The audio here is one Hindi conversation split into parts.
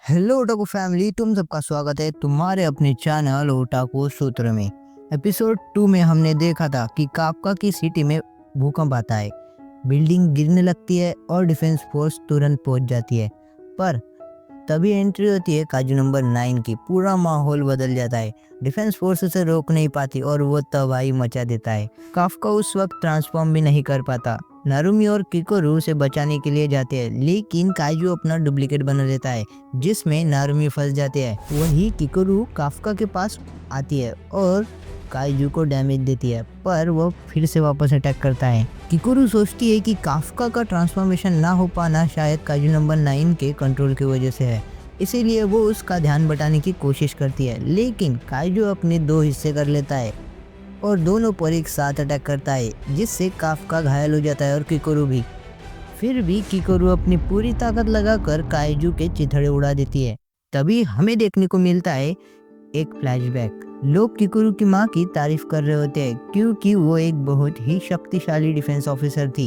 हेलो ओटाकू फैमिली, तुम सबका स्वागत है तुम्हारे अपने चैनल ओटाकू सूत्र में। एपिसोड 2 में हमने देखा था कि काफका की सिटी में भूकंप आता है, बिल्डिंग गिरने लगती है और डिफेंस फोर्स तुरंत पहुंच जाती है। पर तभी एंट्री होती है काजू नंबर 9 की। पूरा माहौल बदल जाता है, डिफेंस फोर्स उसे रोक नहीं पाती और वो तबाही मचा देता है। काफका उस वक्त ट्रांसफॉर्म भी नहीं कर पाता। नारुमी और किकोरू उसे बचाने के लिए जाते हैं, लेकिन काजू अपना डुप्लीकेट बना देता है जिसमें नारुमी फंस जाते हैं। वही किकोरू काफका के पास आती है और काइजू को डैमेज देती है, पर वो फिर से वापस अटैक करता है। किकोरू सोचती है कि काफका का ट्रांसफॉर्मेशन ना हो पाना शायद काइजू नंबर 9 के कंट्रोल की वजह से है, इसीलिए वो उसका ध्यान बटाने की कोशिश करती है। लेकिन काइजू अपने 2 हिस्से कर लेता है और दोनों पर एक साथ अटैक करता है, जिससे काफका घायल हो जाता है और किकोरू भी। फिर भी किकोरू अपनी पूरी ताकत लगाकर काइजू के चिथड़े उड़ा देती है। तभी हमें देखने को मिलता है एक फ्लैशबैक। लोग किकोरू की माँ की तारीफ कर रहे होते हैं क्योंकि वो एक बहुत ही शक्तिशाली डिफेंस ऑफिसर थी।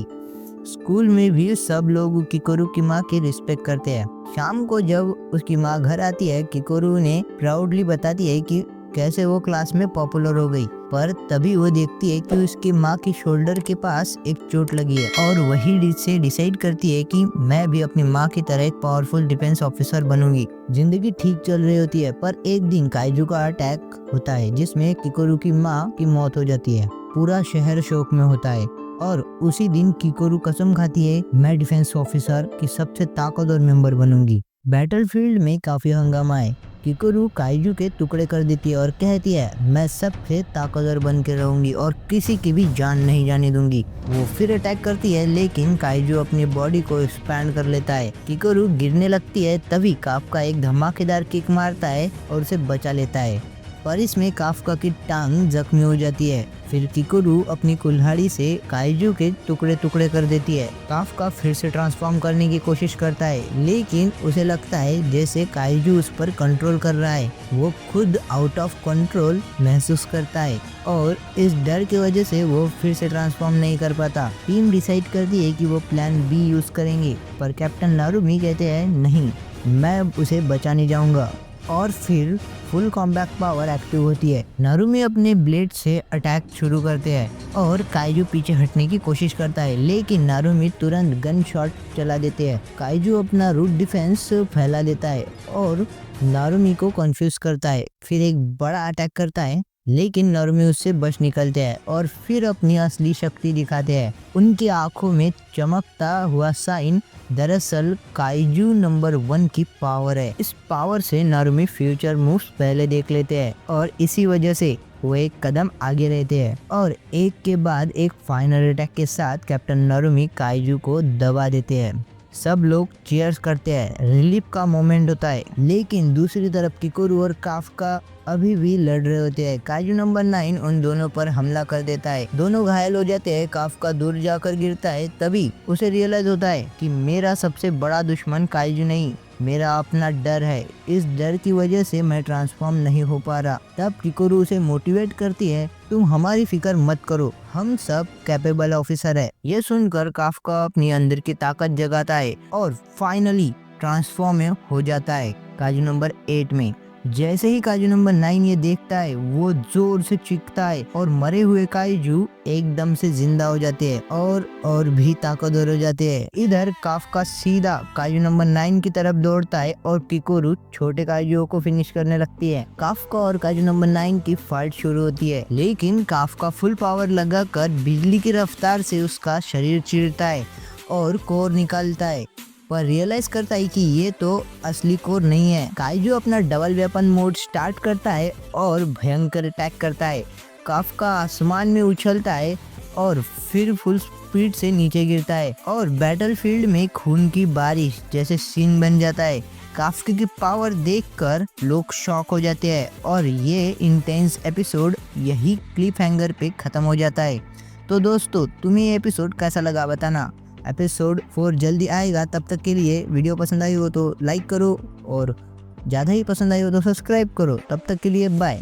स्कूल में भी सब लोग किकोरू की माँ की रिस्पेक्ट करते हैं। शाम को जब उसकी माँ घर आती है, किकोरू ने प्राउडली बताती है कि कैसे वो क्लास में पॉपुलर हो गई। पर तभी वो देखती है कि उसकी माँ की शोल्डर के पास एक चोट लगी है और वही से डिसाइड करती है कि मैं भी अपनी माँ की तरह एक पावरफुल डिफेंस ऑफिसर बनूंगी। जिंदगी ठीक चल रही होती है, पर एक दिन काइजू का अटैक होता है जिसमें किकोरू की माँ की मौत हो जाती है। पूरा शहर शोक में होता है और उसी दिन किकोरू कसम खाती है, मैं डिफेंस ऑफिसर की सबसे ताकतवर मेंबर बनूंगी। बैटलफील्ड में काफी हंगामा है। किकोरू काइजू के टुकड़े कर देती है और कहती है, मैं सबसे ताकतवर बन के रहूंगी और किसी की भी जान नहीं जाने दूंगी। वो फिर अटैक करती है, लेकिन काइजू अपनी बॉडी को एक्सपैंड कर लेता है। किकोरू गिरने लगती है, तभी काफका एक धमाकेदार किक मारता है और उसे बचा लेता है, पर इसमें काफका की टांग जख्मी हो जाती है। फिर किकोरू अपनी कुल्हाड़ी से काइजू के टुकड़े टुकड़े कर देती है। काफका फिर से ट्रांसफॉर्म करने की कोशिश करता है, लेकिन उसे लगता है जैसे काइजू उस पर कंट्रोल कर रहा है। वो खुद आउट ऑफ कंट्रोल महसूस करता है और इस डर की वजह से वो फिर से ट्रांसफॉर्म नहीं कर पाता। टीम डिसाइड करती है कि वो प्लान बी यूज करेंगे, पर कैप्टन नारुमी कहते हैं नहीं, मैं उसे बचाने जाऊंगा। और फिर फुल कॉम्बैट पावर एक्टिव होती है। नारुमी अपने ब्लेड से अटैक शुरू करते हैं और काइजू पीछे हटने की कोशिश करता है, लेकिन नारुमी तुरंत गन शॉट चला देते हैं। काइजू अपना रूट डिफेंस फैला देता है और नारुमी को कंफ्यूज करता है। फिर एक बड़ा अटैक करता है, लेकिन नारुमी उससे बच निकलते हैं और फिर अपनी असली शक्ति दिखाते हैं। उनकी आंखों में चमकता हुआ साइन दरअसल काइजू नंबर 1 की पावर है। इस पावर से नारुमी फ्यूचर मूव्स पहले देख लेते हैं और इसी वजह से वो एक कदम आगे रहते हैं और एक के बाद एक फाइनल अटैक के साथ कैप्टन नारुमी काइजू को दबा देते हैं। सब लोग चीयर्स करते हैं, रिलीफ का मोमेंट होता है। लेकिन दूसरी तरफ किकोरू और काफका अभी भी लड़ रहे होते हैं। काइजू नंबर 9 उन दोनों पर हमला कर देता है, दोनों घायल हो जाते हैं। काफका दूर जाकर गिरता है, तभी उसे रियलाइज होता है कि मेरा सबसे बड़ा दुश्मन काइजू नहीं, मेरा अपना डर है। इस डर की वजह से मैं ट्रांसफॉर्म नहीं हो पा रहा। तब किकोरू उसे मोटिवेट करती है, तुम हमारी फिक्र मत करो, हम सब कैपेबल ऑफिसर है। ये सुनकर काफका अपनी अंदर की ताकत जगाता है और फाइनली ट्रांसफॉर्म हो जाता है काजू नंबर 8 में। जैसे ही काजू नंबर 9 ये देखता है, वो जोर से चीखता है और मरे हुए काइजू एकदम से जिंदा हो जाते हैं और भी ताकतवर हो जाते हैं। इधर काफका सीधा काजू नंबर 9 की तरफ दौड़ता है और किकोरू छोटे काइजू को फिनिश करने लगती है। काफका और काजू नंबर 9 की फाइट शुरू होती है, लेकिन काफका फुल पावर लगाकर बिजली की रफ्तार से उसका शरीर चीरता है और कोर निकालता है, पर रियलाइज करता है कि ये तो असली कोर नहीं है। काइजू अपना डबल वेपन मोड स्टार्ट करता है और भयंकर अटैक करता है। काफका आसमान में उछलता है और फिर फुल स्पीड से नीचे गिरता है और बैटलफील्ड में खून की बारिश जैसे सीन बन जाता है। काफका की पावर देखकर लोग शॉक हो जाते हैं और ये इंटेंस एपिसोड यही क्लिफ हैंगर पे खत्म हो जाता है। तो दोस्तों, तुम्हें ये एपिसोड कैसा लगा बताना। एपिसोड 4 जल्दी आएगा, तब तक के लिए वीडियो पसंद आई हो तो लाइक करो और ज़्यादा ही पसंद आई हो तो सब्सक्राइब करो। तब तक के लिए बाय।